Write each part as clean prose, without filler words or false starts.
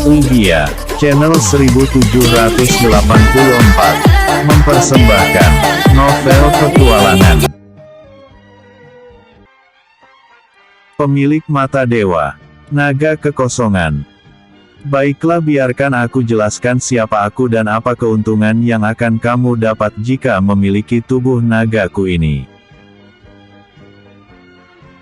Media, channel 1784, mempersembahkan novel petualangan. Pemilik Mata Dewa, Naga Kekosongan. Baiklah, biarkan aku jelaskan siapa aku dan apa keuntungan yang akan kamu dapat jika memiliki tubuh nagaku ini.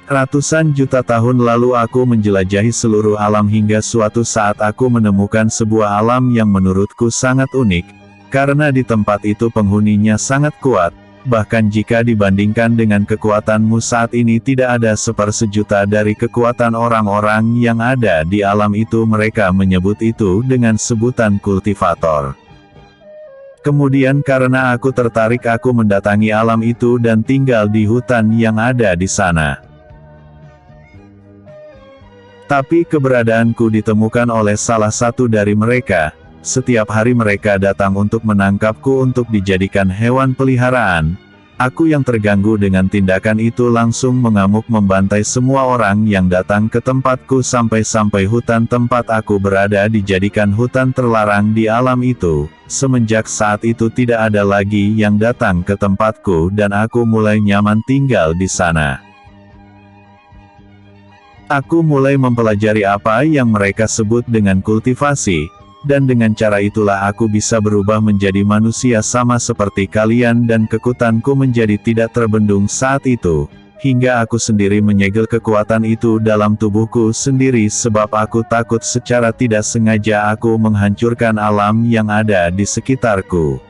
Ratusan juta tahun lalu aku menjelajahi seluruh alam hingga suatu saat aku menemukan sebuah alam yang menurutku sangat unik, karena di tempat itu penghuninya sangat kuat, bahkan jika dibandingkan dengan kekuatanmu saat ini tidak ada sepersejuta dari kekuatan orang-orang yang ada di alam itu. Mereka menyebut itu dengan sebutan kultivator. Kemudian karena aku tertarik, aku mendatangi alam itu dan tinggal di hutan yang ada di sana. Tapi keberadaanku ditemukan oleh salah satu dari mereka. Setiap hari mereka datang untuk menangkapku untuk dijadikan hewan peliharaan. Aku yang terganggu dengan tindakan itu langsung mengamuk membantai semua orang yang datang ke tempatku sampai-sampai hutan tempat aku berada dijadikan hutan terlarang di alam itu. Semenjak saat itu tidak ada lagi yang datang ke tempatku dan aku mulai nyaman tinggal di sana. Aku mulai mempelajari apa yang mereka sebut dengan kultivasi, dan dengan cara itulah aku bisa berubah menjadi manusia sama seperti kalian dan kekuatanku menjadi tidak terbendung saat itu, hingga aku sendiri menyegel kekuatan itu dalam tubuhku sendiri sebab aku takut secara tidak sengaja aku menghancurkan alam yang ada di sekitarku.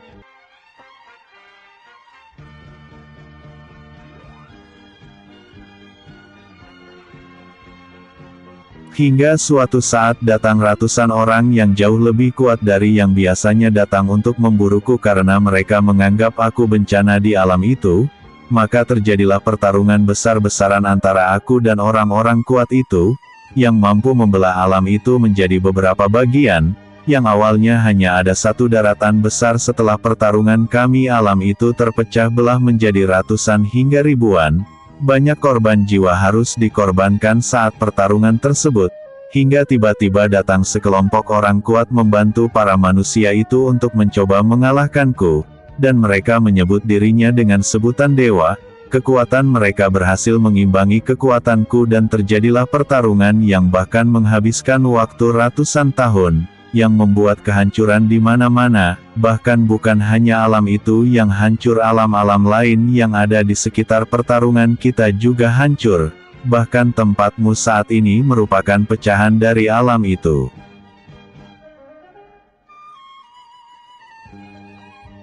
Hingga suatu saat datang ratusan orang yang jauh lebih kuat dari yang biasanya datang untuk memburuku karena mereka menganggap aku bencana di alam itu, maka terjadilah pertarungan besar-besaran antara aku dan orang-orang kuat itu, yang mampu membelah alam itu menjadi beberapa bagian, yang awalnya hanya ada satu daratan besar. Setelah pertarungan kami, alam itu terpecah belah menjadi ratusan hingga ribuan. Banyak korban jiwa harus dikorbankan saat pertarungan tersebut, hingga tiba-tiba datang sekelompok orang kuat membantu para manusia itu untuk mencoba mengalahkanku, dan mereka menyebut dirinya dengan sebutan dewa. Kekuatan mereka berhasil mengimbangi kekuatanku dan terjadilah pertarungan yang bahkan menghabiskan waktu ratusan tahun, yang membuat kehancuran di mana-mana. Bahkan bukan hanya alam itu yang hancur, alam-alam lain yang ada di sekitar pertarungan kita juga hancur. Bahkan tempatmu saat ini merupakan pecahan dari alam itu.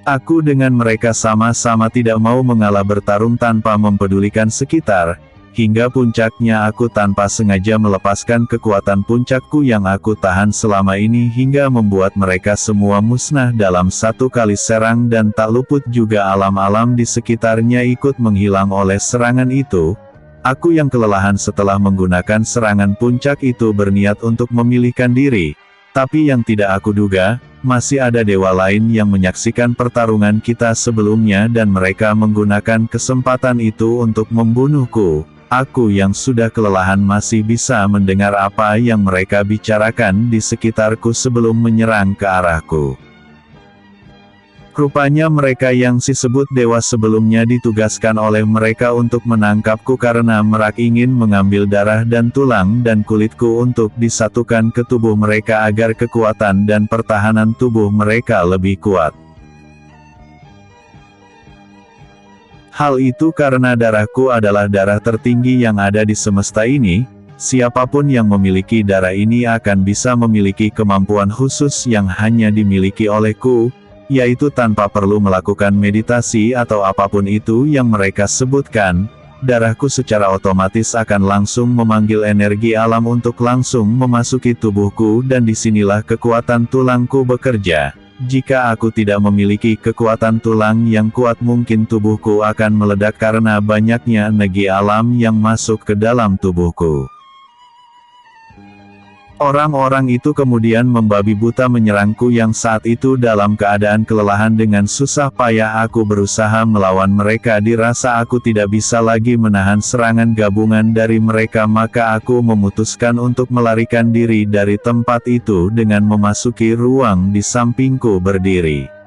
Aku dengan mereka sama-sama tidak mau mengalah, bertarung tanpa mempedulikan sekitar. Hingga puncaknya aku tanpa sengaja melepaskan kekuatan puncakku yang aku tahan selama ini hingga membuat mereka semua musnah dalam satu kali serang, dan tak luput juga alam-alam di sekitarnya ikut menghilang oleh serangan itu. Aku yang kelelahan setelah menggunakan serangan puncak itu berniat untuk memilihkan diri. Tapi yang tidak aku duga, masih ada dewa lain yang menyaksikan pertarungan kita sebelumnya dan mereka menggunakan kesempatan itu untuk membunuhku. Aku yang sudah kelelahan masih bisa mendengar apa yang mereka bicarakan di sekitarku sebelum menyerang ke arahku. Rupanya mereka yang disebut dewa sebelumnya ditugaskan oleh mereka untuk menangkapku karena mereka ingin mengambil darah dan tulang dan kulitku untuk disatukan ke tubuh mereka agar kekuatan dan pertahanan tubuh mereka lebih kuat. Hal itu karena darahku adalah darah tertinggi yang ada di semesta ini. Siapapun yang memiliki darah ini akan bisa memiliki kemampuan khusus yang hanya dimiliki olehku, yaitu tanpa perlu melakukan meditasi atau apapun itu yang mereka sebutkan. Darahku secara otomatis akan langsung memanggil energi alam untuk langsung memasuki tubuhku, dan disinilah kekuatan tulangku bekerja. Jika aku tidak memiliki kekuatan tulang yang kuat, mungkin tubuhku akan meledak karena banyaknya energi alam yang masuk ke dalam tubuhku. Orang-orang itu kemudian membabi buta menyerangku yang saat itu dalam keadaan kelelahan dengan susah payah aku berusaha melawan mereka dirasa aku tidak bisa lagi menahan serangan gabungan dari mereka maka aku memutuskan untuk melarikan diri dari tempat itu dengan memasuki ruang di sampingku berdiri.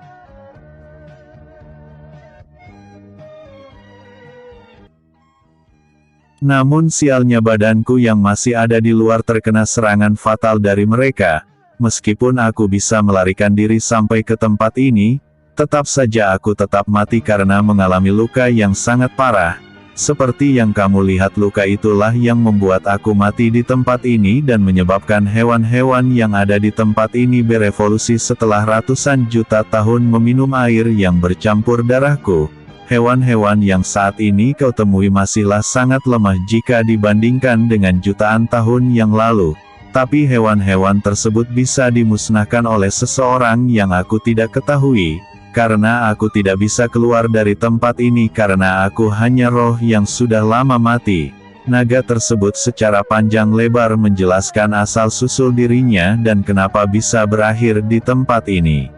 Namun sialnya badanku yang masih ada di luar terkena serangan fatal dari mereka. Meskipun aku bisa melarikan diri sampai ke tempat ini, tetap saja aku tetap mati karena mengalami luka yang sangat parah. Seperti yang kamu lihat luka itulah yang membuat aku mati di tempat ini dan menyebabkan hewan-hewan yang ada di tempat ini berevolusi setelah ratusan juta tahun meminum air yang bercampur darahku. Hewan-hewan yang saat ini kau temui masihlah sangat lemah jika dibandingkan dengan jutaan tahun yang lalu. Tapi hewan-hewan tersebut bisa dimusnahkan oleh seseorang yang aku tidak ketahui. Karena aku tidak bisa keluar dari tempat ini karena aku hanya roh yang sudah lama mati. Naga tersebut secara panjang lebar menjelaskan asal-usul dirinya dan kenapa bisa berakhir di tempat ini.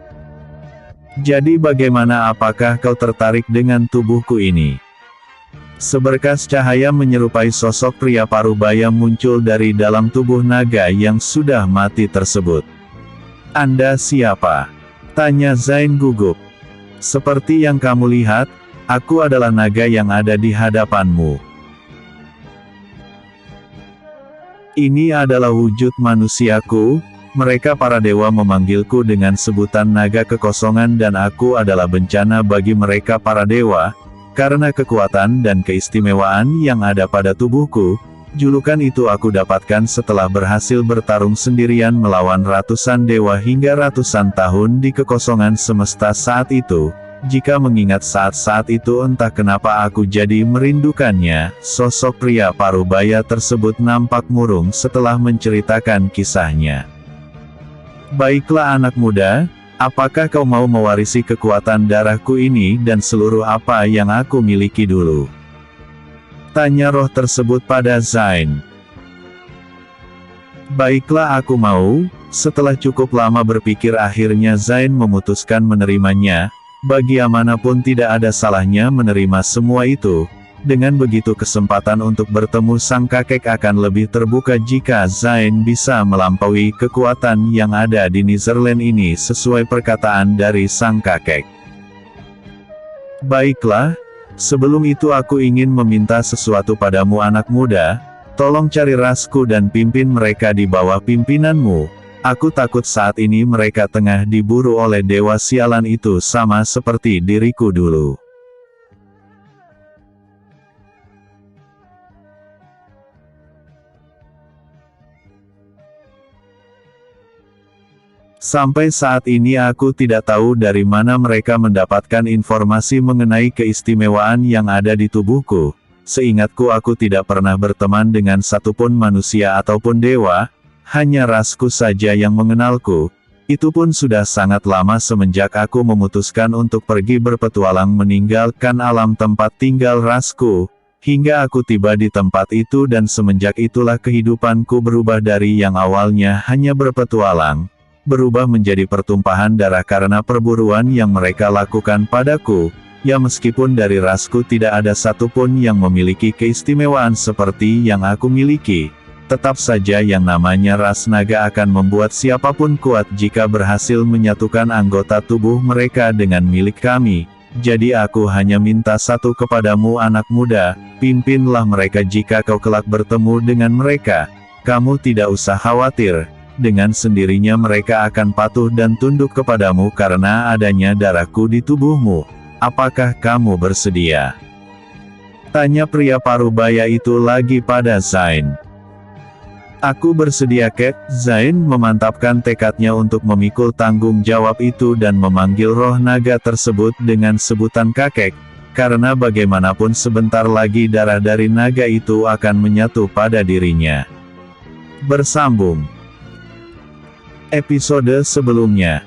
Jadi bagaimana apakah kau tertarik dengan tubuhku ini? Seberkas cahaya menyerupai sosok pria parubaya muncul dari dalam tubuh naga yang sudah mati tersebut. Anda siapa? Tanya Zain gugup. Seperti yang kamu lihat, aku adalah naga yang ada di hadapanmu. Ini adalah wujud manusiaku. Mereka para dewa memanggilku dengan sebutan naga kekosongan dan aku adalah bencana bagi mereka para dewa, karena kekuatan dan keistimewaan yang ada pada tubuhku. Julukan itu aku dapatkan setelah berhasil bertarung sendirian melawan ratusan dewa hingga ratusan tahun di kekosongan semesta saat itu. Jika mengingat saat-saat itu entah kenapa aku jadi merindukannya, sosok pria parubaya tersebut nampak murung setelah menceritakan kisahnya. Baiklah anak muda, apakah kau mau mewarisi kekuatan darahku ini dan seluruh apa yang aku miliki dulu? Tanya roh tersebut pada Zain. Baiklah aku mau. Setelah cukup lama berpikir akhirnya Zain memutuskan menerimanya. Bagaimanapun tidak ada salahnya menerima semua itu. Dengan begitu kesempatan untuk bertemu sang kakek akan lebih terbuka jika Zain bisa melampaui kekuatan yang ada di Netherland ini sesuai perkataan dari sang kakek. Baiklah, sebelum itu aku ingin meminta sesuatu padamu anak muda, tolong cari rasku dan pimpin mereka di bawah pimpinanmu. Aku takut saat ini mereka tengah diburu oleh dewa sialan itu sama seperti diriku dulu. Sampai saat ini aku tidak tahu dari mana mereka mendapatkan informasi mengenai keistimewaan yang ada di tubuhku. Seingatku aku tidak pernah berteman dengan satupun manusia ataupun dewa, hanya rasku saja yang mengenalku. Itu pun sudah sangat lama semenjak aku memutuskan untuk pergi berpetualang meninggalkan alam tempat tinggal rasku, hingga aku tiba di tempat itu dan semenjak itulah kehidupanku berubah dari yang awalnya hanya berpetualang. Berubah menjadi pertumpahan darah karena perburuan yang mereka lakukan padaku, ya meskipun dari rasku tidak ada satupun yang memiliki keistimewaan seperti yang aku miliki, tetap saja yang namanya ras naga akan membuat siapapun kuat jika berhasil menyatukan anggota tubuh mereka dengan milik kami. Jadi aku hanya minta satu kepadamu anak muda, pimpinlah mereka jika kau kelak bertemu dengan mereka. Kamu tidak usah khawatir. Dengan sendirinya mereka akan patuh dan tunduk kepadamu karena adanya darahku di tubuhmu. Apakah kamu bersedia? Tanya pria parubaya itu lagi pada Zain. Aku bersedia Kek. Zain memantapkan tekadnya untuk memikul tanggung jawab itu dan memanggil roh naga tersebut dengan sebutan kakek, karena bagaimanapun sebentar lagi darah dari naga itu akan menyatu pada dirinya. Bersambung episode sebelumnya.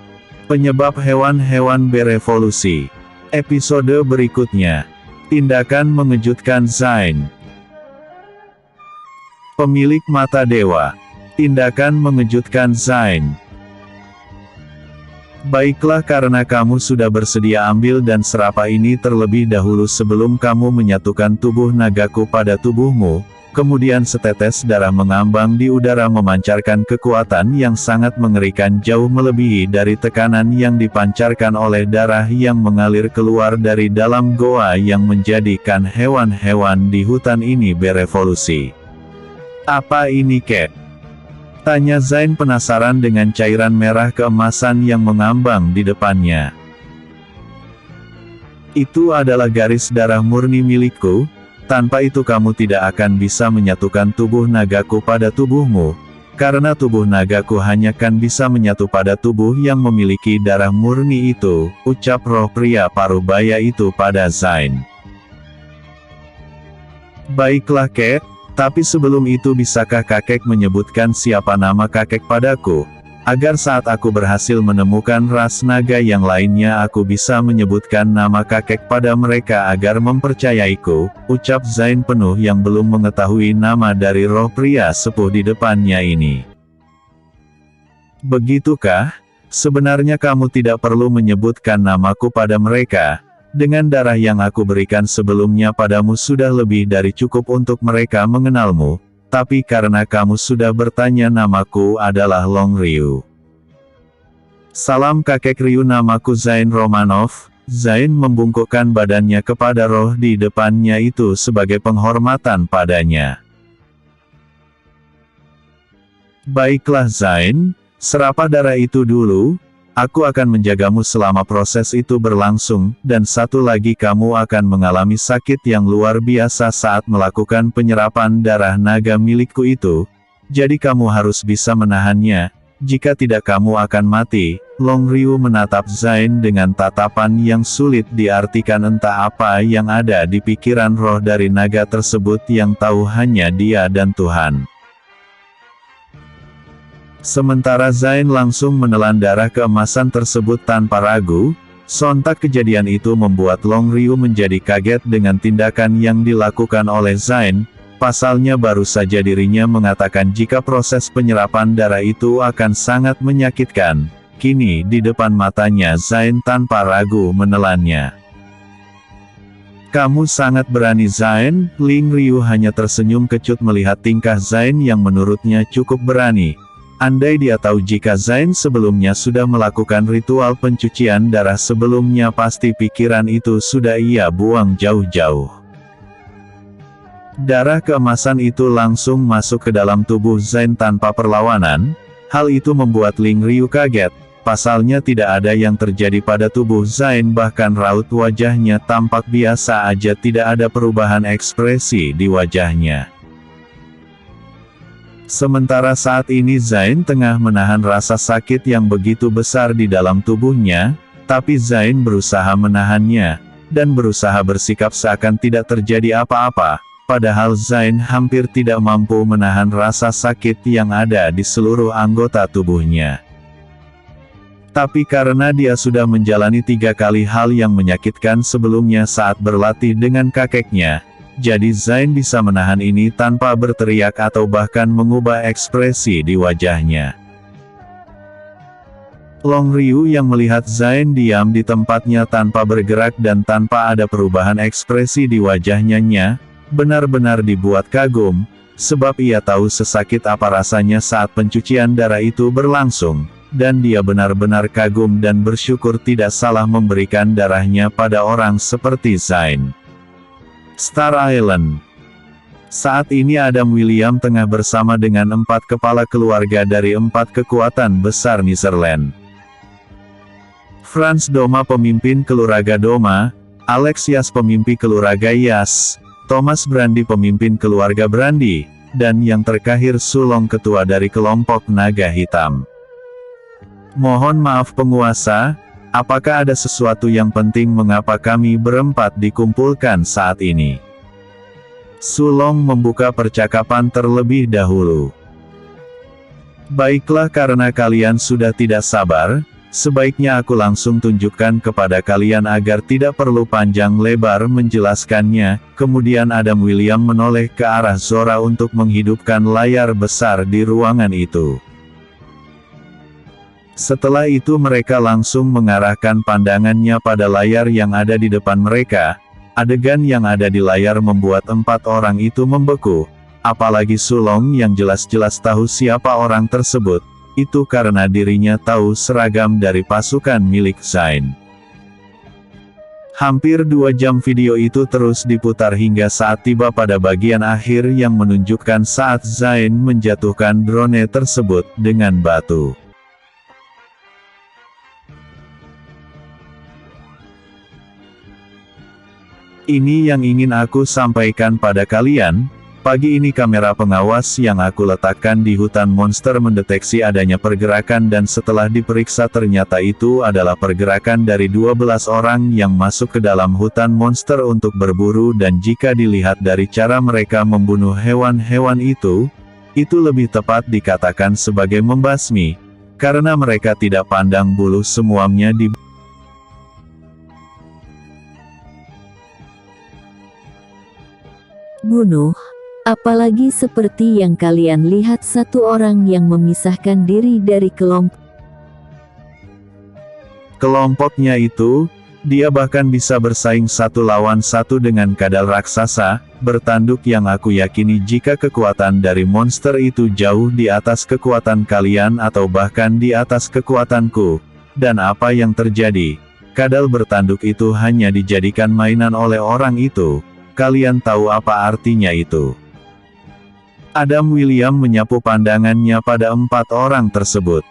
Penyebab hewan-hewan berevolusi. Episode berikutnya. Tindakan mengejutkan Zain. Pemilik mata dewa. Tindakan mengejutkan Zain. Baiklah, karena kamu sudah bersedia ambil dan serapa ini terlebih dahulu sebelum kamu menyatukan tubuh nagaku pada tubuhmu, kemudian setetes darah mengambang di udara memancarkan kekuatan yang sangat mengerikan jauh melebihi dari tekanan yang dipancarkan oleh darah yang mengalir keluar dari dalam goa yang menjadikan hewan-hewan di hutan ini berevolusi. Apa ini, Kek? Tanya Zain penasaran dengan cairan merah keemasan yang mengambang di depannya. Itu adalah garis darah murni milikku, tanpa itu kamu tidak akan bisa menyatukan tubuh nagaku pada tubuhmu, karena tubuh nagaku hanya kan bisa menyatu pada tubuh yang memiliki darah murni itu, ucap roh pria parubaya itu pada Zain. Baiklah, Kek. Tapi sebelum itu bisakah kakek menyebutkan siapa nama kakek padaku, agar saat aku berhasil menemukan ras naga yang lainnya aku bisa menyebutkan nama kakek pada mereka agar mempercayaiku, ucap Zain penuh yang belum mengetahui nama dari roh pria sepuh di depannya ini. Begitukah? Sebenarnya kamu tidak perlu menyebutkan namaku pada mereka. Dengan darah yang aku berikan sebelumnya padamu sudah lebih dari cukup untuk mereka mengenalmu, tapi karena kamu sudah bertanya namaku adalah Long Ryu. Salam kakek Ryu, namaku Zain Romanov. Zain membungkukkan badannya kepada roh di depannya itu sebagai penghormatan padanya. Baiklah Zain, serapa darah itu dulu. Aku akan menjagamu selama proses itu berlangsung, dan satu lagi kamu akan mengalami sakit yang luar biasa saat melakukan penyerapan darah naga milikku itu, jadi kamu harus bisa menahannya, jika tidak kamu akan mati. Long Ryu menatap Zain dengan tatapan yang sulit diartikan, entah apa yang ada di pikiran roh dari naga tersebut yang tahu hanya dia dan Tuhan. Sementara Zain langsung menelan darah keemasan tersebut tanpa ragu, sontak kejadian itu membuat Long Ryu menjadi kaget dengan tindakan yang dilakukan oleh Zain, pasalnya baru saja dirinya mengatakan jika proses penyerapan darah itu akan sangat menyakitkan, kini di depan matanya Zain tanpa ragu menelannya. Kamu sangat berani Zain. Long Ryu hanya tersenyum kecut melihat tingkah Zain yang menurutnya cukup berani. Andai dia tahu jika Zain sebelumnya sudah melakukan ritual pencucian darah sebelumnya, pasti pikiran itu sudah ia buang jauh-jauh. Darah keemasan itu langsung masuk ke dalam tubuh Zain tanpa perlawanan. Hal itu membuat Long Ryu kaget, pasalnya tidak ada yang terjadi pada tubuh Zain, bahkan raut wajahnya tampak biasa aja, tidak ada perubahan ekspresi di wajahnya. Sementara saat ini Zain tengah menahan rasa sakit yang begitu besar di dalam tubuhnya, tapi Zain berusaha menahannya, dan berusaha bersikap seakan tidak terjadi apa-apa, padahal Zain hampir tidak mampu menahan rasa sakit yang ada di seluruh anggota tubuhnya. Tapi karena dia sudah menjalani 3 kali hal yang menyakitkan sebelumnya saat berlatih dengan kakeknya, jadi Zain bisa menahan ini tanpa berteriak atau bahkan mengubah ekspresi di wajahnya. Long Ryu yang melihat Zain diam di tempatnya tanpa bergerak dan tanpa ada perubahan ekspresi di wajahnya, benar-benar dibuat kagum, sebab ia tahu sesakit apa rasanya saat pencucian darah itu berlangsung, dan dia benar-benar kagum dan bersyukur tidak salah memberikan darahnya pada orang seperti Zain. Star Island. Saat ini Adam William tengah bersama dengan 4 kepala keluarga dari 4 kekuatan besar Netherlands. Frans Doma pemimpin Keluraga Doma, Alex Yas pemimpin Keluraga Yas, Thomas Brandi pemimpin Keluarga Brandi, dan yang terakhir Sulong ketua dari kelompok Naga Hitam. Mohon maaf penguasa, apakah ada sesuatu yang penting mengapa kami berempat dikumpulkan saat ini? Sulong membuka percakapan terlebih dahulu. Baiklah, karena kalian sudah tidak sabar, Sebaiknya aku langsung tunjukkan kepada kalian agar tidak perlu panjang lebar menjelaskannya." Kemudian Adam William menoleh ke arah Zora untuk menghidupkan layar besar di ruangan itu. Setelah itu mereka langsung mengarahkan pandangannya pada layar yang ada di depan mereka. Adegan yang ada di layar membuat 4 orang itu membeku. Apalagi Sulong yang jelas-jelas tahu siapa orang tersebut. Itu karena dirinya tahu seragam dari pasukan milik Zain. Hampir 2 jam video itu terus diputar hingga saat tiba pada bagian akhir yang menunjukkan saat Zain menjatuhkan drone tersebut dengan batu. Ini yang ingin aku sampaikan pada kalian. Pagi ini kamera pengawas yang aku letakkan di hutan monster mendeteksi adanya pergerakan dan setelah diperiksa ternyata itu adalah pergerakan dari 12 orang yang masuk ke dalam hutan monster untuk berburu dan jika dilihat dari cara mereka membunuh hewan-hewan itu lebih tepat dikatakan sebagai membasmi, karena mereka tidak pandang bulu semuanya bunuh. Apalagi seperti yang kalian lihat, satu orang yang memisahkan diri dari kelompoknya itu, dia bahkan bisa bersaing 1 lawan 1 dengan kadal raksasa, bertanduk yang aku yakini jika kekuatan dari monster itu jauh di atas kekuatan kalian atau bahkan di atas kekuatanku. Dan apa yang terjadi? Kadal bertanduk itu hanya dijadikan mainan oleh orang itu. Kalian tahu apa artinya itu? Adam William menyapu pandangannya pada 4 orang tersebut.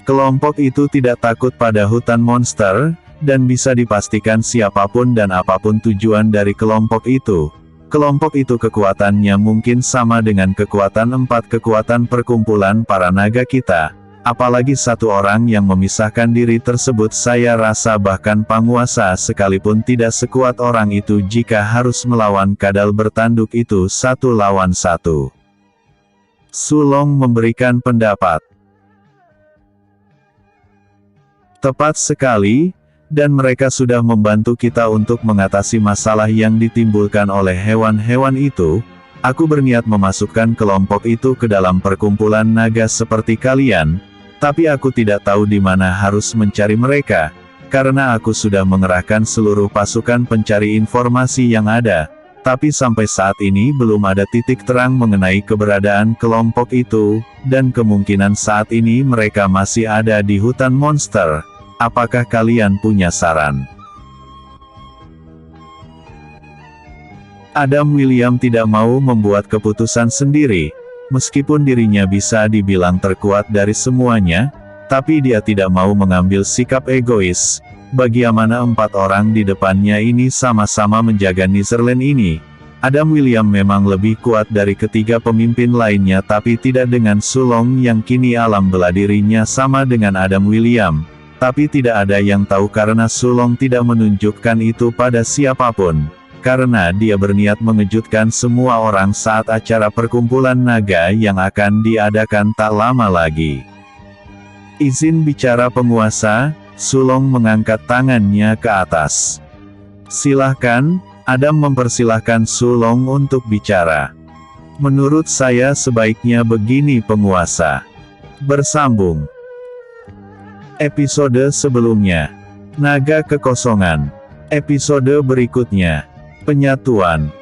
Kelompok itu tidak takut pada hutan monster, dan bisa dipastikan siapapun dan apapun tujuan dari kelompok itu. Kelompok itu kekuatannya mungkin sama dengan kekuatan 4 kekuatan perkumpulan para naga kita. Apalagi 1 orang yang memisahkan diri tersebut, saya rasa bahkan penguasa sekalipun tidak sekuat orang itu jika harus melawan kadal bertanduk itu 1 lawan 1. Sulong memberikan pendapat. Tepat sekali, dan mereka sudah membantu kita untuk mengatasi masalah yang ditimbulkan oleh hewan-hewan itu. Aku berniat memasukkan kelompok itu ke dalam perkumpulan naga seperti kalian. Tapi aku tidak tahu di mana harus mencari mereka, karena aku sudah mengerahkan seluruh pasukan pencari informasi yang ada, tapi sampai saat ini belum ada titik terang mengenai keberadaan kelompok itu, dan kemungkinan saat ini mereka masih ada di hutan monster. Apakah kalian punya saran? Adam William tidak mau membuat keputusan sendiri. Meskipun dirinya bisa dibilang terkuat dari semuanya, tapi dia tidak mau mengambil sikap egois. Bagaimana 4 orang di depannya ini sama-sama menjaga Netherland ini? Adam William memang lebih kuat dari ketiga pemimpin lainnya tapi tidak dengan Sulong yang kini alam bela dirinya sama dengan Adam William. Tapi tidak ada yang tahu karena Sulong tidak menunjukkan itu pada siapapun. Karena dia berniat mengejutkan semua orang saat acara perkumpulan naga yang akan diadakan tak lama lagi. Izin bicara penguasa, Sulong mengangkat tangannya ke atas. Silahkan, Adam mempersilahkan Sulong untuk bicara. Menurut saya sebaiknya begini penguasa. Bersambung. Episode sebelumnya. Naga Kekosongan. Episode berikutnya. Penyatuan.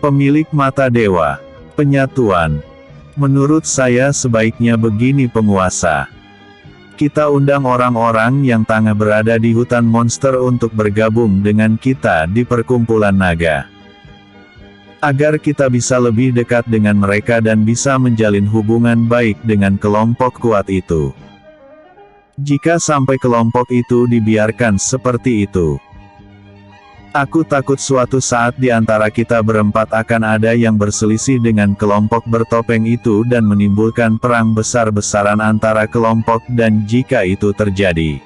Pemilik mata dewa. Penyatuan. Menurut saya sebaiknya begini penguasa. Kita undang orang-orang yang tengah berada di hutan monster untuk bergabung dengan kita di perkumpulan naga. Agar kita bisa lebih dekat dengan mereka dan bisa menjalin hubungan baik dengan kelompok kuat itu. Jika sampai kelompok itu dibiarkan seperti itu, aku takut suatu saat di antara kita berempat akan ada yang berselisih dengan kelompok bertopeng itu dan menimbulkan perang besar-besaran antara kelompok dan jika itu terjadi,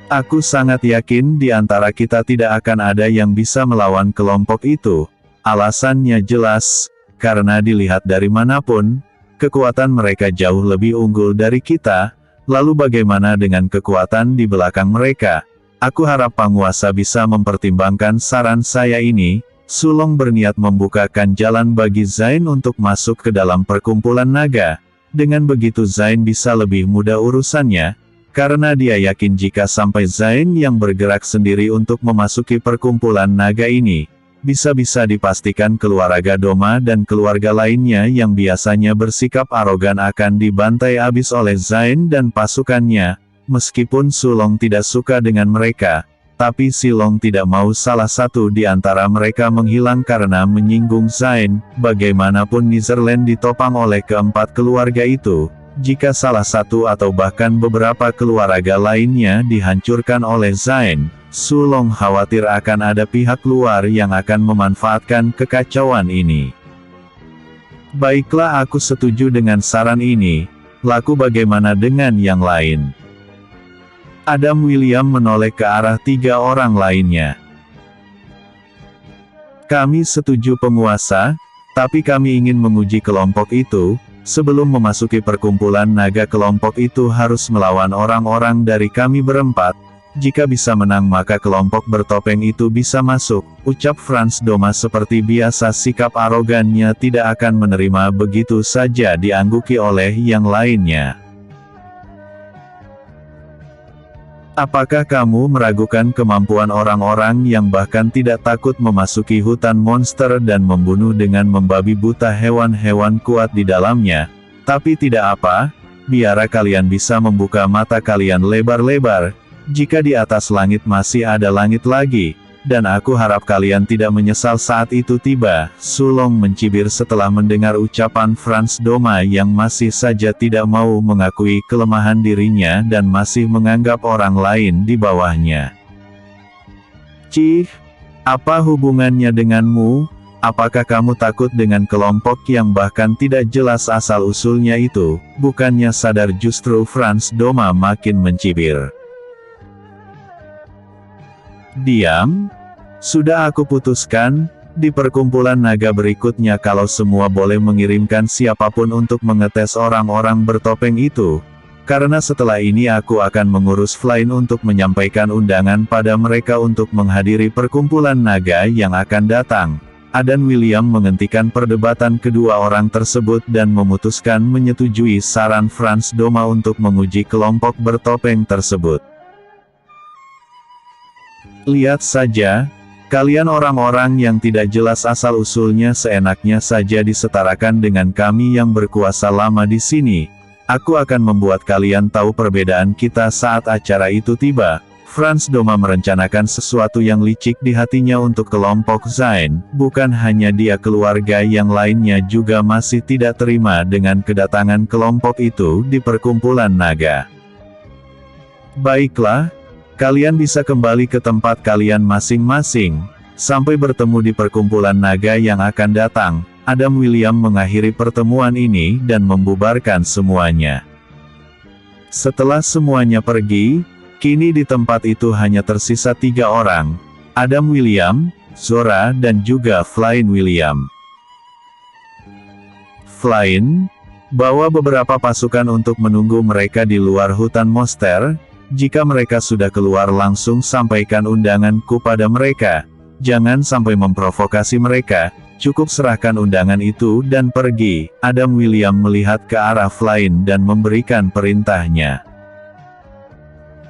Aku sangat yakin di antara kita tidak akan ada yang bisa melawan kelompok itu. Alasannya jelas, karena dilihat dari manapun, kekuatan mereka jauh lebih unggul dari kita. Lalu bagaimana dengan kekuatan di belakang mereka? Aku harap penguasa bisa mempertimbangkan saran saya ini. Sulong berniat membukakan jalan bagi Zain untuk masuk ke dalam perkumpulan naga. Dengan begitu Zain bisa lebih mudah urusannya, karena dia yakin jika sampai Zain yang bergerak sendiri untuk memasuki perkumpulan naga ini, bisa-bisa dipastikan keluarga Doma dan keluarga lainnya yang biasanya bersikap arogan akan dibantai habis oleh Zain dan pasukannya. Meskipun Sulong tidak suka dengan mereka, tapi Silong tidak mau salah satu di antara mereka menghilang karena menyinggung Zain. Bagaimanapun Netherland ditopang oleh keempat keluarga itu. Jika salah satu atau bahkan beberapa keluarga lainnya dihancurkan oleh Zain, Sulong khawatir akan ada pihak luar yang akan memanfaatkan kekacauan ini. Baiklah, aku setuju dengan saran ini. Laku bagaimana dengan yang lain? Adam William menoleh ke arah 3 orang lainnya. Kami setuju penguasa, tapi kami ingin menguji kelompok itu. Sebelum memasuki perkumpulan naga, kelompok itu harus melawan orang-orang dari kami berempat. Jika bisa menang maka kelompok bertopeng itu bisa masuk, ucap Franz Doma seperti biasa. Sikap arogannya tidak akan menerima begitu saja diangguki oleh yang lainnya. Apakah kamu meragukan kemampuan orang-orang yang bahkan tidak takut memasuki hutan monster dan membunuh dengan membabi buta hewan-hewan kuat di dalamnya? Tapi tidak apa, biar kalian bisa membuka mata kalian lebar-lebar. Jika di atas langit masih ada langit lagi, dan aku harap kalian tidak menyesal saat itu tiba. Sulong mencibir setelah mendengar ucapan Franz Doma yang masih saja tidak mau mengakui kelemahan dirinya dan masih menganggap orang lain di bawahnya. Cih, apa hubungannya denganmu? Apakah kamu takut dengan kelompok yang bahkan tidak jelas asal-usulnya itu? Bukannya sadar justru Franz Doma makin mencibir. Diam. Sudah aku putuskan, di perkumpulan naga berikutnya kalau semua boleh mengirimkan siapapun untuk mengetes orang-orang bertopeng itu. Karena setelah ini aku akan mengurus Flynn untuk menyampaikan undangan pada mereka untuk menghadiri perkumpulan naga yang akan datang. Adam William menghentikan perdebatan kedua orang tersebut dan memutuskan menyetujui saran Franz Doma untuk menguji kelompok bertopeng tersebut. Lihat saja. Kalian orang-orang yang tidak jelas asal-usulnya seenaknya saja disetarakan dengan kami yang berkuasa lama di sini. Aku akan membuat kalian tahu perbedaan kita saat acara itu tiba. Franz Doma merencanakan sesuatu yang licik di hatinya untuk kelompok Zain. Bukan hanya dia, keluarga yang lainnya juga masih tidak terima dengan kedatangan kelompok itu di perkumpulan naga. Baiklah. Kalian bisa kembali ke tempat kalian masing-masing. Sampai bertemu di perkumpulan naga yang akan datang. Adam William mengakhiri pertemuan ini dan membubarkan semuanya. Setelah semuanya pergi, kini di tempat itu hanya tersisa 3 orang. Adam William, Zora dan juga Flynn William. Flynn, bawa beberapa pasukan untuk menunggu mereka di luar hutan monster. Jika mereka sudah keluar langsung sampaikan undanganku pada mereka. Jangan sampai memprovokasi mereka, cukup serahkan undangan itu dan pergi. Adam William melihat ke arah Flynn dan memberikan perintahnya.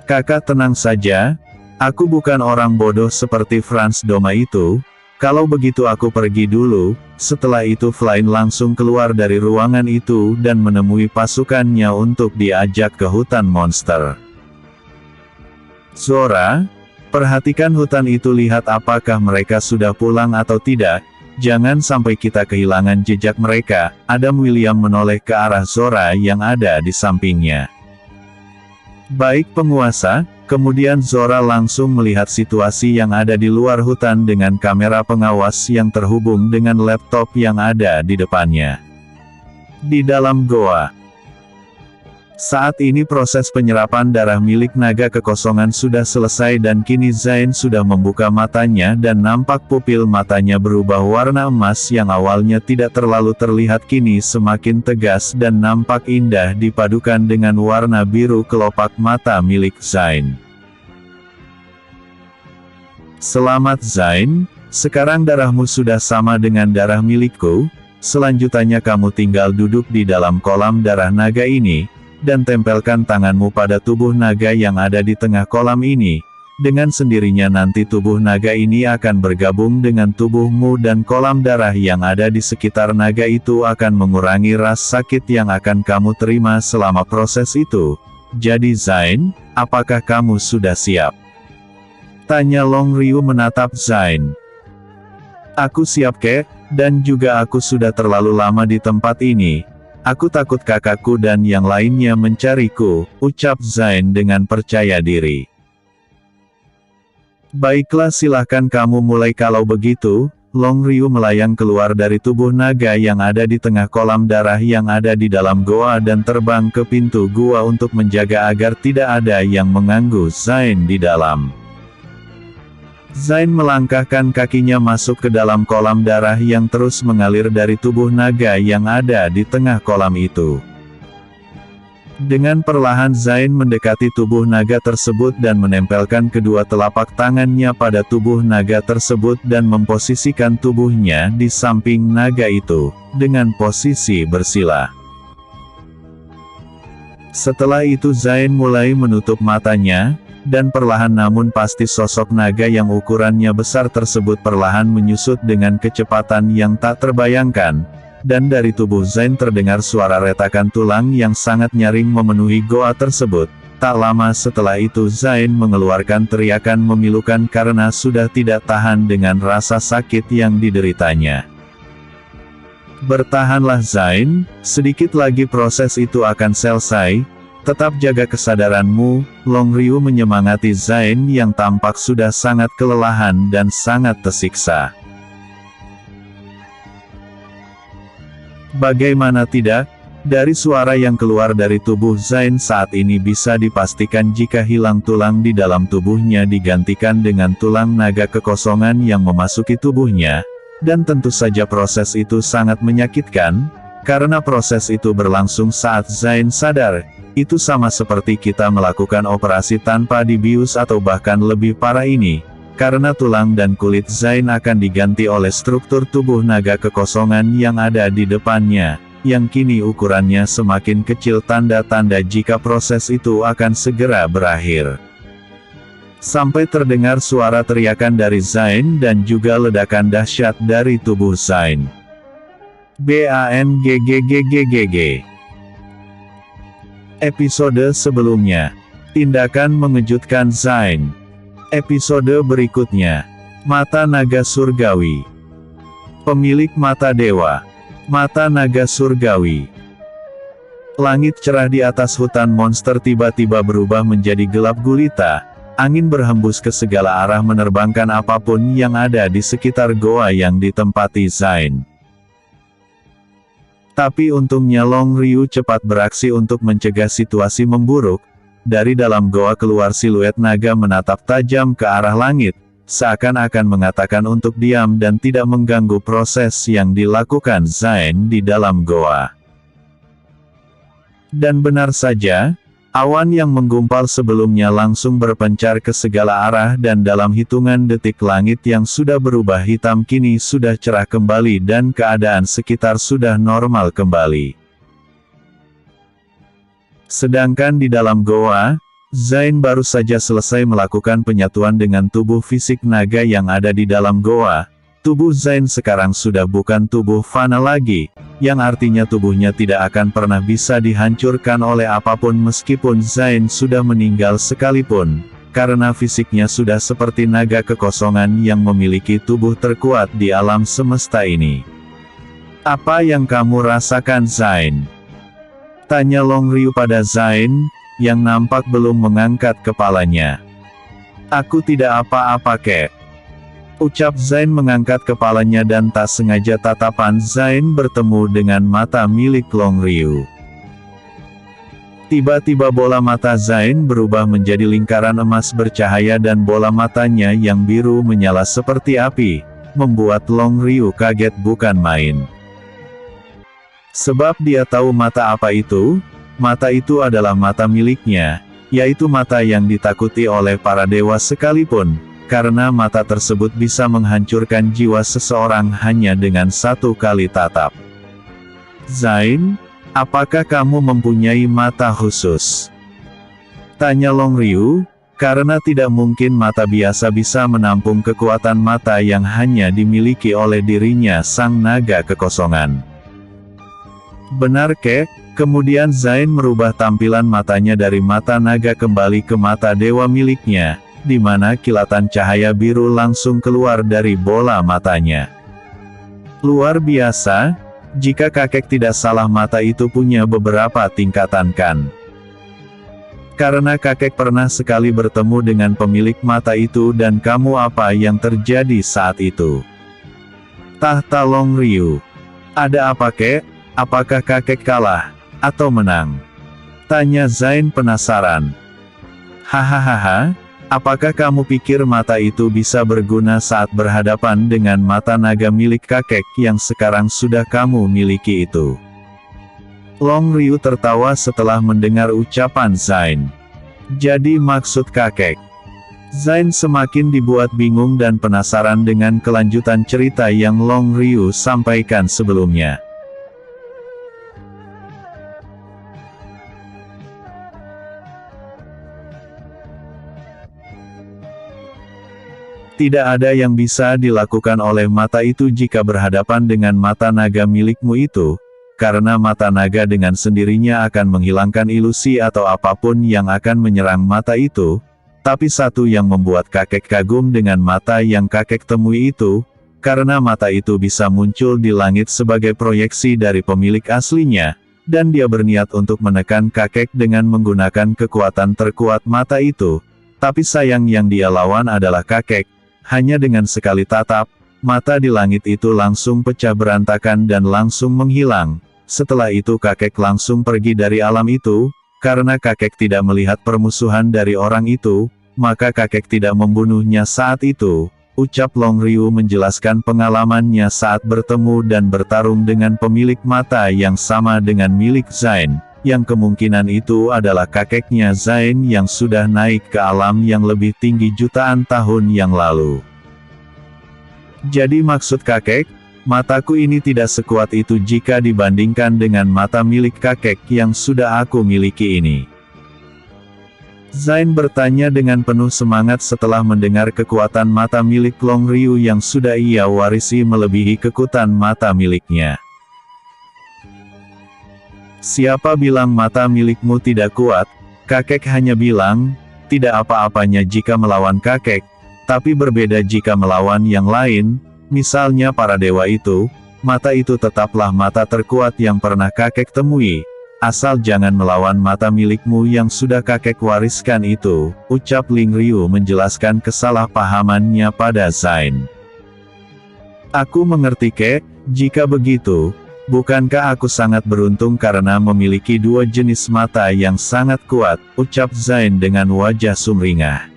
Kakak tenang saja, aku bukan orang bodoh seperti Franz Doma itu. Kalau begitu aku pergi dulu. Setelah itu Flynn langsung keluar dari ruangan itu dan menemui pasukannya untuk diajak ke hutan monster. Zora, perhatikan hutan itu, lihat apakah mereka sudah pulang atau tidak. Jangan sampai kita kehilangan jejak mereka. Adam William menoleh ke arah Zora yang ada di sampingnya. Baik penguasa. Kemudian Zora langsung melihat situasi yang ada di luar hutan dengan kamera pengawas yang terhubung dengan laptop yang ada di depannya. Di dalam goa, Saat ini proses penyerapan darah milik naga kekosongan sudah selesai dan kini Zain sudah membuka matanya dan nampak pupil matanya berubah warna emas yang awalnya tidak terlalu terlihat kini semakin tegas dan nampak indah dipadukan dengan warna biru kelopak mata milik Zain. Selamat Zain, sekarang darahmu sudah sama dengan darah milikku, selanjutnya kamu tinggal duduk di dalam kolam darah naga ini, dan tempelkan tanganmu pada tubuh naga yang ada di tengah kolam ini. Dengan sendirinya nanti tubuh naga ini akan bergabung dengan tubuhmu dan kolam darah yang ada di sekitar naga itu akan mengurangi rasa sakit yang akan kamu terima selama proses itu. Jadi Zain, apakah kamu sudah siap? Tanya Long Ryu menatap Zain. Aku siap kek, dan juga aku sudah terlalu lama di tempat ini. Aku takut kakakku dan yang lainnya mencariku, ucap Zain dengan percaya diri. Baiklah silahkan kamu mulai kalau begitu. Long Ryu melayang keluar dari tubuh naga yang ada di tengah kolam darah yang ada di dalam goa dan terbang ke pintu gua untuk menjaga agar tidak ada yang mengganggu Zain di dalam. Zain melangkahkan kakinya masuk ke dalam kolam darah yang terus mengalir dari tubuh naga yang ada di tengah kolam itu. Dengan perlahan Zain mendekati tubuh naga tersebut dan menempelkan kedua telapak tangannya pada tubuh naga tersebut dan memposisikan tubuhnya di samping naga itu, dengan posisi bersila. Setelah itu Zain mulai menutup matanya, dan perlahan namun pasti sosok naga yang ukurannya besar tersebut perlahan menyusut dengan kecepatan yang tak terbayangkan, dan dari tubuh Zain terdengar suara retakan tulang yang sangat nyaring memenuhi goa tersebut. Tak lama setelah itu Zain mengeluarkan teriakan memilukan karena sudah tidak tahan dengan rasa sakit yang dideritanya. Bertahanlah Zain, sedikit lagi proses itu akan selesai. Tetap jaga kesadaranmu, Long Ryu menyemangati Zain yang tampak sudah sangat kelelahan dan sangat tersiksa. Bagaimana tidak? Dari suara yang keluar dari tubuh Zain saat ini bisa dipastikan jika hilang tulang di dalam tubuhnya digantikan dengan tulang naga kekosongan yang memasuki tubuhnya, dan tentu saja proses itu sangat menyakitkan, karena proses itu berlangsung saat Zain sadar. Itu sama seperti kita melakukan operasi tanpa dibius atau bahkan lebih parah ini, karena tulang dan kulit Zain akan diganti oleh struktur tubuh naga kekosongan yang ada di depannya, yang kini ukurannya semakin kecil tanda-tanda jika proses itu akan segera berakhir. Sampai terdengar suara teriakan dari Zain dan juga ledakan dahsyat dari tubuh Zain. BANGGGGGG. Episode sebelumnya. Tindakan mengejutkan Zain. Episode berikutnya. Mata Naga Surgawi. Pemilik mata dewa. Mata Naga Surgawi. Langit cerah di atas hutan monster tiba-tiba berubah menjadi gelap gulita. Angin berhembus ke segala arah menerbangkan apapun yang ada di sekitar goa yang ditempati Zain. Tapi untungnya Long Ryu cepat beraksi untuk mencegah situasi memburuk. Dari dalam goa keluar siluet naga menatap tajam ke arah langit, seakan-akan mengatakan untuk diam dan tidak mengganggu proses yang dilakukan Zain di dalam goa. Dan benar saja, awan yang menggumpal sebelumnya langsung berpencar ke segala arah dan dalam hitungan detik langit yang sudah berubah hitam kini sudah cerah kembali dan keadaan sekitar sudah normal kembali. Sedangkan di dalam goa, Zain baru saja selesai melakukan penyatuan dengan tubuh fisik naga yang ada di dalam goa. Tubuh Zain sekarang sudah bukan tubuh fana lagi, yang artinya tubuhnya tidak akan pernah bisa dihancurkan oleh apapun meskipun Zain sudah meninggal sekalipun, karena fisiknya sudah seperti naga kekosongan yang memiliki tubuh terkuat di alam semesta ini. Apa yang kamu rasakan Zain? Tanya Long Ryu pada Zain, yang nampak belum mengangkat kepalanya. Aku tidak apa-apa kek. Ucap Zain mengangkat kepalanya dan tak sengaja tatapan Zain bertemu dengan mata milik Long Ryu. Tiba-tiba bola mata Zain berubah menjadi lingkaran emas bercahaya dan bola matanya yang biru menyala seperti api, membuat Long Ryu kaget bukan main. Sebab dia tahu mata apa itu? Mata itu adalah mata miliknya, yaitu mata yang ditakuti oleh para dewa sekalipun, karena mata tersebut bisa menghancurkan jiwa seseorang hanya dengan satu kali tatap. Zain, apakah kamu mempunyai mata khusus? Tanya Long Ryu, karena tidak mungkin mata biasa bisa menampung kekuatan mata yang hanya dimiliki oleh dirinya sang naga kekosongan. Benar kek? Kemudian Zain merubah tampilan matanya dari mata naga kembali ke mata dewa miliknya, di mana kilatan cahaya biru langsung keluar dari bola matanya. Luar biasa, jika kakek tidak salah mata itu punya beberapa tingkatan kan? Karena kakek pernah sekali bertemu dengan pemilik mata itu dan kamu apa yang terjadi saat itu? Tahta Long Ryu. Ada apa kek? Apakah kakek kalah? Atau menang? Tanya Zain penasaran. Hahaha, apakah kamu pikir mata itu bisa berguna saat berhadapan dengan mata naga milik kakek yang sekarang sudah kamu miliki itu? Long Ryu tertawa setelah mendengar ucapan Zain. Jadi maksud kakek? Zain semakin dibuat bingung dan penasaran dengan kelanjutan cerita yang Long Ryu sampaikan sebelumnya. Tidak ada yang bisa dilakukan oleh mata itu jika berhadapan dengan mata naga milikmu itu, karena mata naga dengan sendirinya akan menghilangkan ilusi atau apapun yang akan menyerang mata itu. Tapi satu yang membuat kakek kagum dengan mata yang kakek temui itu, karena mata itu bisa muncul di langit sebagai proyeksi dari pemilik aslinya, dan dia berniat untuk menekan kakek dengan menggunakan kekuatan terkuat mata itu. Tapi sayang yang dia lawan adalah kakek. Hanya dengan sekali tatap, mata di langit itu langsung pecah berantakan dan langsung menghilang. Setelah itu kakek langsung pergi dari alam itu, karena kakek tidak melihat permusuhan dari orang itu, maka kakek tidak membunuhnya saat itu. Ucap Long Ryu menjelaskan pengalamannya saat bertemu dan bertarung dengan pemilik mata yang sama dengan milik Zain, yang kemungkinan itu adalah kakeknya Zain yang sudah naik ke alam yang lebih tinggi jutaan tahun yang lalu. Jadi maksud kakek, mataku ini tidak sekuat itu jika dibandingkan dengan mata milik kakek yang sudah aku miliki ini. Zain bertanya dengan penuh semangat setelah mendengar kekuatan mata milik Long Ryu yang sudah ia warisi melebihi kekuatan mata miliknya. Siapa bilang mata milikmu tidak kuat? Kakek hanya bilang, tidak apa-apanya jika melawan kakek, tapi berbeda jika melawan yang lain, misalnya para dewa itu, mata itu tetaplah mata terkuat yang pernah kakek temui, asal jangan melawan mata milikmu yang sudah kakek wariskan itu, ucap Long Ryu menjelaskan kesalahpahamannya pada Zain. Aku mengerti kek, jika begitu, bukankah aku sangat beruntung karena memiliki dua jenis mata yang sangat kuat, ucap Zain dengan wajah sumringah.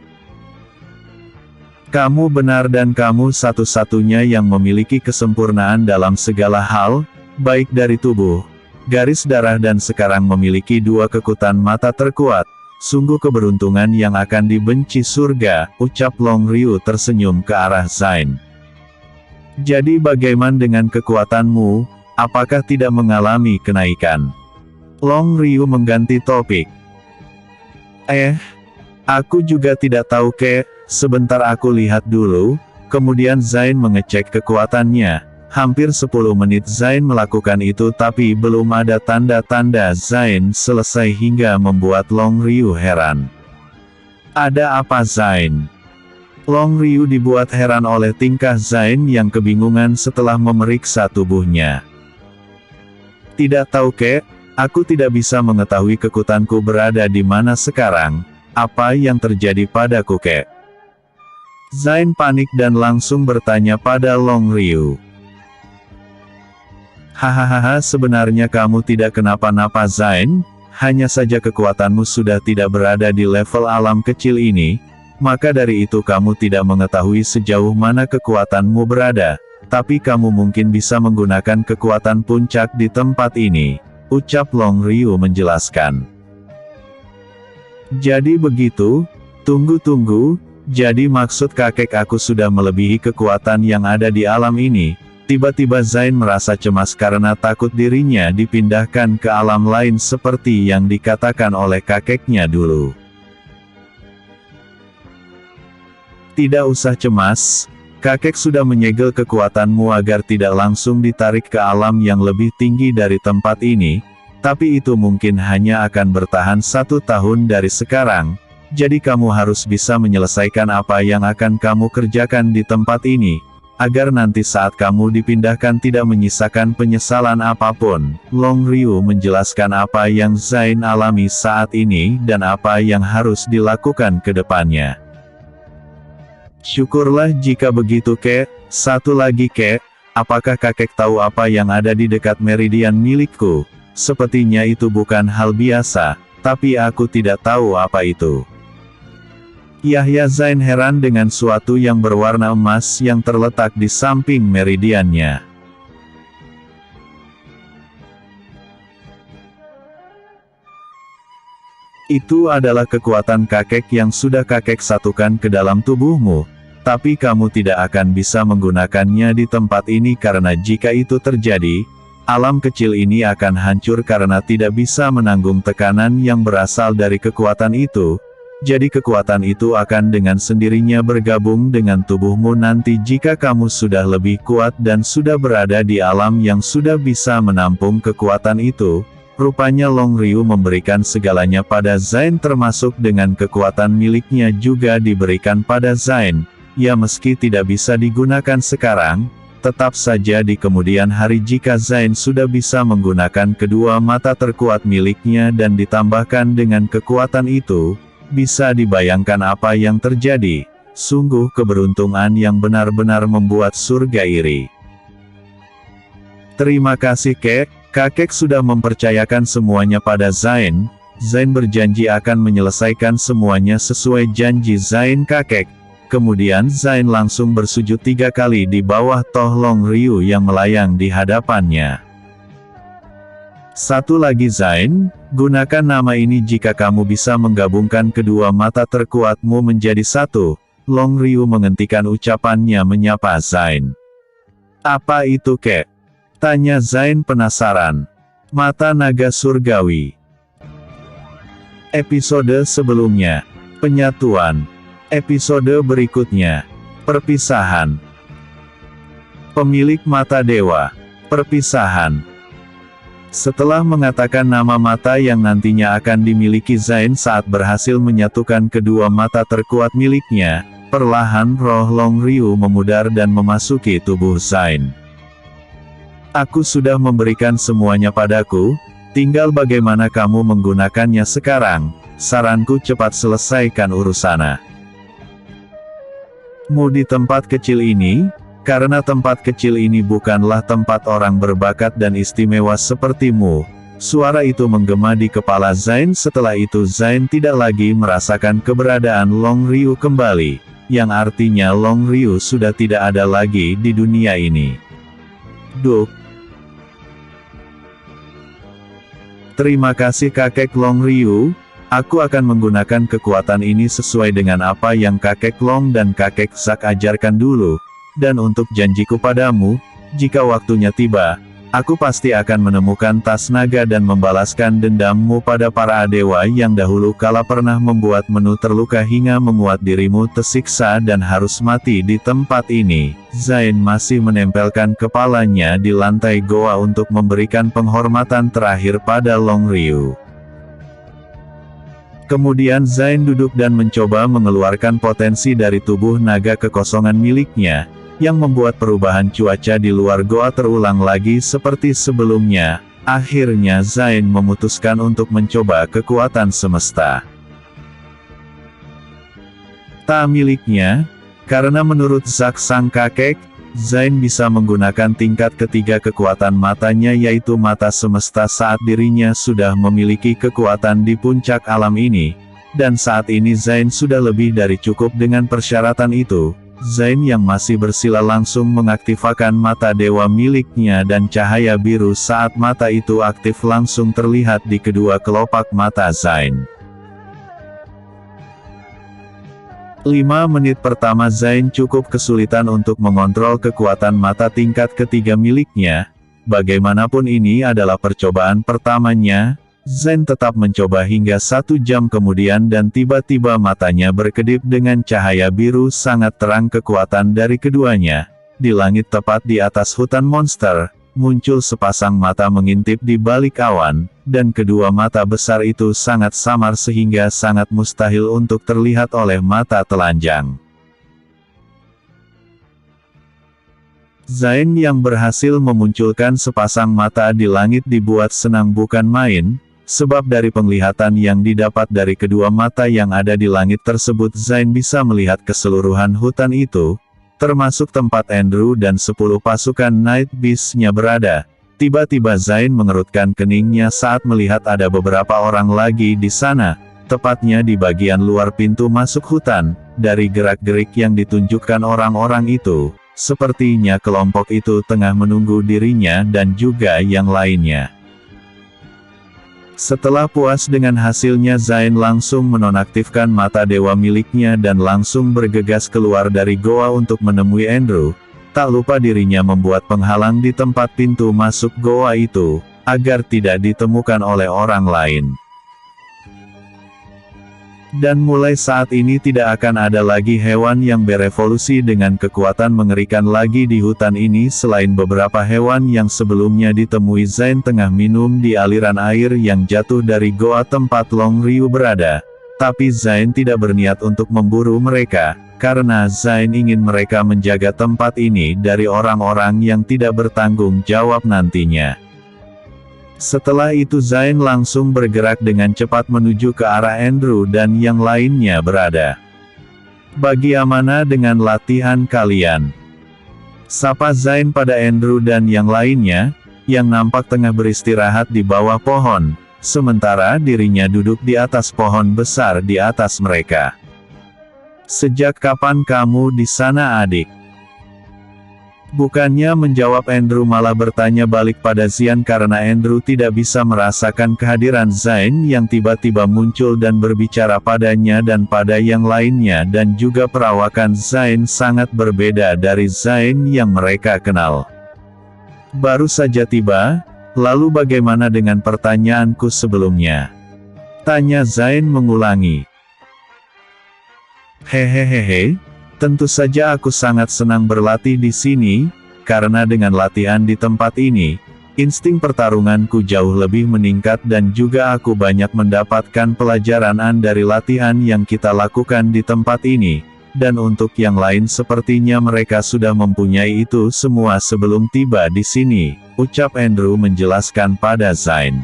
Kamu benar dan kamu satu-satunya yang memiliki kesempurnaan dalam segala hal, baik dari tubuh, garis darah dan sekarang memiliki dua kekuatan mata terkuat. Sungguh keberuntungan yang akan dibenci surga, ucap Long Ryu tersenyum ke arah Zain. Jadi bagaimana dengan kekuatanmu? Apakah tidak mengalami kenaikan? Long Ryu mengganti topik. Aku juga tidak tahu kek, sebentar aku lihat dulu. Kemudian Zain mengecek kekuatannya. Hampir 10 menit Zain melakukan itu tapi belum ada tanda-tanda Zain selesai hingga membuat Long Ryu heran. Ada apa Zain? Long Ryu dibuat heran oleh tingkah Zain yang kebingungan setelah memeriksa tubuhnya. Tidak tahu kek, aku tidak bisa mengetahui kekuatanku berada di mana sekarang, apa yang terjadi padaku kek? Zain panik dan langsung bertanya pada Long Ryu. Hahaha, sebenarnya kamu tidak kenapa-napa Zain, Hanya saja kekuatanmu sudah tidak berada di level alam kecil ini, maka dari itu kamu tidak mengetahui sejauh mana kekuatanmu berada, tapi kamu mungkin bisa menggunakan kekuatan puncak di tempat ini, ucap Long Ryu menjelaskan. Jadi begitu, tunggu, jadi maksud kakek aku sudah melebihi kekuatan yang ada di alam ini. Tiba-tiba Zain merasa cemas karena takut dirinya dipindahkan ke alam lain seperti yang dikatakan oleh kakeknya dulu. Tidak usah cemas, kakek sudah menyegel kekuatanmu agar tidak langsung ditarik ke alam yang lebih tinggi dari tempat ini, tapi itu mungkin hanya akan bertahan 1 tahun dari sekarang, jadi kamu harus bisa menyelesaikan apa yang akan kamu kerjakan di tempat ini, agar nanti saat kamu dipindahkan tidak menyisakan penyesalan apapun. Long Ryu menjelaskan apa yang Zain alami saat ini dan apa yang harus dilakukan ke depannya. Syukurlah jika begitu kek. Satu lagi kek, apakah kakek tahu apa yang ada di dekat meridian milikku? Sepertinya itu bukan hal biasa, tapi aku tidak tahu apa itu. Yahya Zain heran dengan suatu yang berwarna emas yang terletak di samping meridiannya. Itu adalah kekuatan kakek yang sudah kakek satukan ke dalam tubuhmu, tapi kamu tidak akan bisa menggunakannya di tempat ini karena jika itu terjadi, alam kecil ini akan hancur karena tidak bisa menanggung tekanan yang berasal dari kekuatan itu. Jadi kekuatan itu akan dengan sendirinya bergabung dengan tubuhmu nanti jika kamu sudah lebih kuat dan sudah berada di alam yang sudah bisa menampung kekuatan itu. Rupanya Long Ryu memberikan segalanya pada Zain termasuk dengan kekuatan miliknya juga diberikan pada Zain. Ya meski tidak bisa digunakan sekarang, tetap saja di kemudian hari jika Zain sudah bisa menggunakan kedua mata terkuat miliknya dan ditambahkan dengan kekuatan itu, bisa dibayangkan apa yang terjadi. Sungguh keberuntungan yang benar-benar membuat surga iri. Terima kasih kek, kakek sudah mempercayakan semuanya pada Zain. Zain berjanji akan menyelesaikan semuanya sesuai janji Zain kakek. Kemudian Zain langsung bersujud 3 kali di bawah toh Long Ryu yang melayang di hadapannya. Satu lagi Zain, gunakan nama ini jika kamu bisa menggabungkan kedua mata terkuatmu menjadi satu. Long Ryu menghentikan ucapannya menyapa Zain. Apa itu kek? Tanya Zain penasaran. Mata naga surgawi. Episode sebelumnya. Penyatuan. Episode berikutnya. Perpisahan. Pemilik mata dewa. Perpisahan. Setelah mengatakan nama mata yang nantinya akan dimiliki Zain saat berhasil menyatukan kedua mata terkuat miliknya, perlahan roh Long Ryu memudar dan memasuki tubuh Zain. Aku sudah memberikan semuanya padaku, tinggal bagaimana kamu menggunakannya sekarang. Saranku cepat selesaikan urusannya. Mu di tempat kecil ini? Karena tempat kecil ini bukanlah tempat orang berbakat dan istimewa sepertimu. Suara itu menggema di kepala Zain. Setelah itu Zain tidak lagi merasakan keberadaan Long Ryu kembali, yang artinya Long Ryu sudah tidak ada lagi di dunia ini. Duk. Terima kasih kakek Long Ryu, aku akan menggunakan kekuatan ini sesuai dengan apa yang kakek Long dan kakek Zack ajarkan dulu. Dan untuk janjiku padamu, jika waktunya tiba, aku pasti akan menemukan tas naga dan membalaskan dendammu pada para dewa yang dahulu kala pernah membuat menu terluka hingga menguat dirimu tersiksa dan harus mati di tempat ini. Zain masih menempelkan kepalanya di lantai goa untuk memberikan penghormatan terakhir pada Long Ryu. Kemudian Zain duduk dan mencoba mengeluarkan potensi dari tubuh naga kekosongan miliknya, yang membuat perubahan cuaca di luar goa terulang lagi seperti sebelumnya. Akhirnya Zain memutuskan untuk mencoba kekuatan semesta. Tak miliknya, karena menurut Zack sang kakek, Zain bisa menggunakan tingkat ketiga kekuatan matanya yaitu mata semesta saat dirinya sudah memiliki kekuatan di puncak alam ini. Dan saat ini Zain sudah lebih dari cukup dengan persyaratan itu. Zain yang masih bersila langsung mengaktifkan mata dewa miliknya dan cahaya biru saat mata itu aktif langsung terlihat di kedua kelopak mata Zain. 5 menit pertama Zain cukup kesulitan untuk mengontrol kekuatan mata tingkat ketiga miliknya. Bagaimanapun ini adalah percobaan pertamanya, Zain tetap mencoba hingga 1 jam kemudian dan tiba-tiba matanya berkedip dengan cahaya biru sangat terang. Kekuatan dari keduanya. Di langit tepat di atas hutan monster, muncul sepasang mata mengintip di balik awan, dan kedua mata besar itu sangat samar sehingga sangat mustahil untuk terlihat oleh mata telanjang. Zain yang berhasil memunculkan sepasang mata di langit dibuat senang bukan main, sebab dari penglihatan yang didapat dari kedua mata yang ada di langit tersebut Zain bisa melihat keseluruhan hutan itu, termasuk tempat Andrew dan 10 pasukan Night Beast-nya berada. Tiba-tiba Zain mengerutkan keningnya saat melihat ada beberapa orang lagi di sana, tepatnya di bagian luar pintu masuk hutan. Dari gerak-gerik yang ditunjukkan orang-orang itu, sepertinya kelompok itu tengah menunggu dirinya dan juga yang lainnya. Setelah puas dengan hasilnya Zain langsung menonaktifkan mata dewa miliknya dan langsung bergegas keluar dari goa untuk menemui Andrew. Tak lupa dirinya membuat penghalang di tempat pintu masuk goa itu, agar tidak ditemukan oleh orang lain. Dan mulai saat ini tidak akan ada lagi hewan yang berevolusi dengan kekuatan mengerikan lagi di hutan ini selain beberapa hewan yang sebelumnya ditemui Zain tengah minum di aliran air yang jatuh dari goa tempat Long Ryu berada. Tapi Zain tidak berniat untuk memburu mereka, karena Zain ingin mereka menjaga tempat ini dari orang-orang yang tidak bertanggung jawab nantinya. Setelah itu Zain langsung bergerak dengan cepat menuju ke arah Andrew dan yang lainnya berada. Bagaimana dengan latihan kalian? Sapa Zain pada Andrew dan yang lainnya, yang nampak tengah beristirahat di bawah pohon, sementara dirinya duduk di atas pohon besar di atas mereka. Sejak kapan kamu di sana adik? Bukannya menjawab Andrew malah bertanya balik pada Zian karena Andrew tidak bisa merasakan kehadiran Zain yang tiba-tiba muncul dan berbicara padanya dan pada yang lainnya dan juga perawakan Zain sangat berbeda dari Zain yang mereka kenal. Baru saja tiba, lalu bagaimana dengan pertanyaanku sebelumnya? Tanya Zain mengulangi. Hehehehe, tentu saja aku sangat senang berlatih di sini, karena dengan latihan di tempat ini, insting pertarunganku jauh lebih meningkat dan juga aku banyak mendapatkan pelajaran dari latihan yang kita lakukan di tempat ini, dan untuk yang lain sepertinya mereka sudah mempunyai itu semua sebelum tiba di sini, ucap Andrew menjelaskan pada Zain.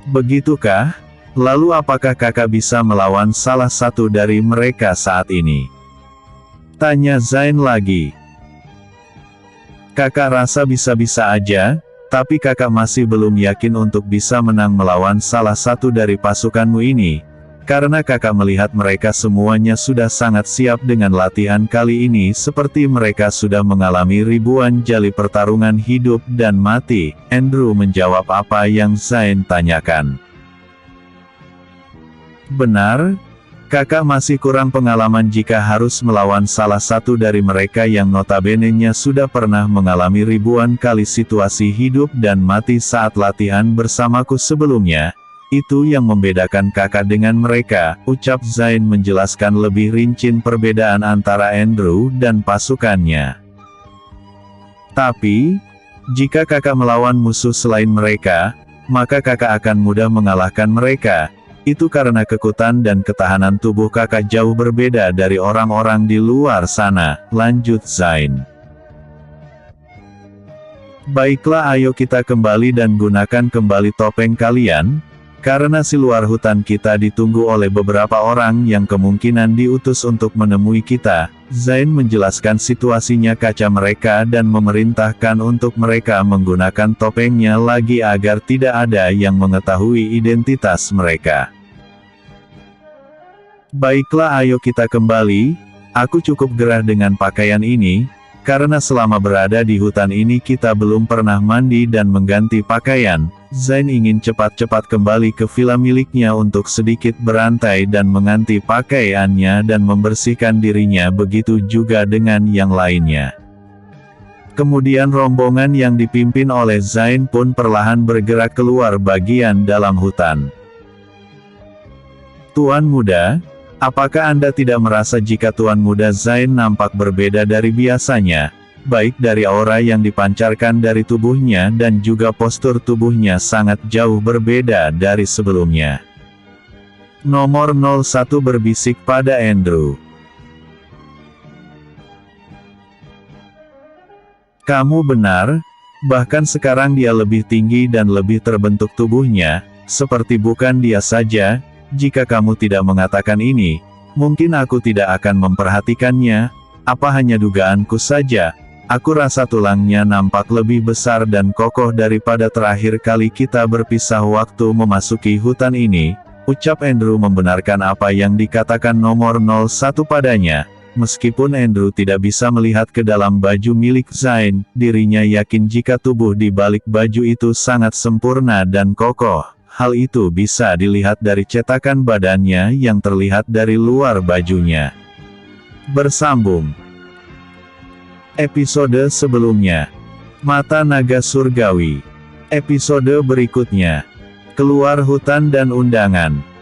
Begitukah? Lalu apakah kakak bisa melawan salah satu dari mereka saat ini? Tanya Zain lagi. Kakak rasa bisa-bisa aja, tapi kakak masih belum yakin untuk bisa menang melawan salah satu dari pasukanmu ini, karena kakak melihat mereka semuanya sudah sangat siap dengan latihan kali ini seperti mereka sudah mengalami ribuan jali pertarungan hidup dan mati. Andrew menjawab apa yang Zain tanyakan. Benar, kakak masih kurang pengalaman jika harus melawan salah satu dari mereka yang notabene-nya sudah pernah mengalami ribuan kali situasi hidup dan mati saat latihan bersamaku sebelumnya. Itu yang membedakan kakak dengan mereka, ucap Zain menjelaskan lebih rinci perbedaan antara Andrew dan pasukannya. Tapi, jika kakak melawan musuh selain mereka, maka kakak akan mudah mengalahkan mereka. Itu karena kekuatan dan ketahanan tubuh kakak jauh berbeda dari orang-orang di luar sana, lanjut Zain. Baiklah, ayo kita kembali dan gunakan kembali topeng kalian, Karena si luar hutan kita ditunggu oleh beberapa orang yang kemungkinan diutus untuk menemui kita, Zain menjelaskan situasinya kaca mereka dan memerintahkan untuk mereka menggunakan topengnya lagi agar tidak ada yang mengetahui identitas mereka. Baiklah, ayo kita kembali. Aku cukup gerah dengan pakaian ini, karena selama berada di hutan ini kita belum pernah mandi dan mengganti pakaian. Zain ingin cepat-cepat kembali ke villa miliknya untuk sedikit berantai dan mengganti pakaiannya dan membersihkan dirinya, begitu juga dengan yang lainnya. Kemudian rombongan yang dipimpin oleh Zain pun perlahan bergerak keluar bagian dalam hutan. Tuan muda, apakah Anda tidak merasa jika Tuan muda Zain nampak berbeda dari biasanya? Baik dari aura yang dipancarkan dari tubuhnya dan juga postur tubuhnya sangat jauh berbeda dari sebelumnya. Nomor 01 berbisik pada Andrew. Kamu benar, bahkan sekarang dia lebih tinggi dan lebih terbentuk tubuhnya, seperti bukan dia saja. Jika kamu tidak mengatakan ini, mungkin aku tidak akan memperhatikannya. Apa hanya dugaanku saja? Aku rasa tulangnya nampak lebih besar dan kokoh daripada terakhir kali kita berpisah waktu memasuki hutan ini, ucap Andrew membenarkan apa yang dikatakan nomor 01 padanya. Meskipun Andrew tidak bisa melihat ke dalam baju milik Zain, dirinya yakin jika tubuh di balik baju itu sangat sempurna dan kokoh. Hal itu bisa dilihat dari cetakan badannya yang terlihat dari luar bajunya. Bersambung episode sebelumnya, Mata Naga Surgawi. Episode berikutnya, Keluar Hutan dan Undangan.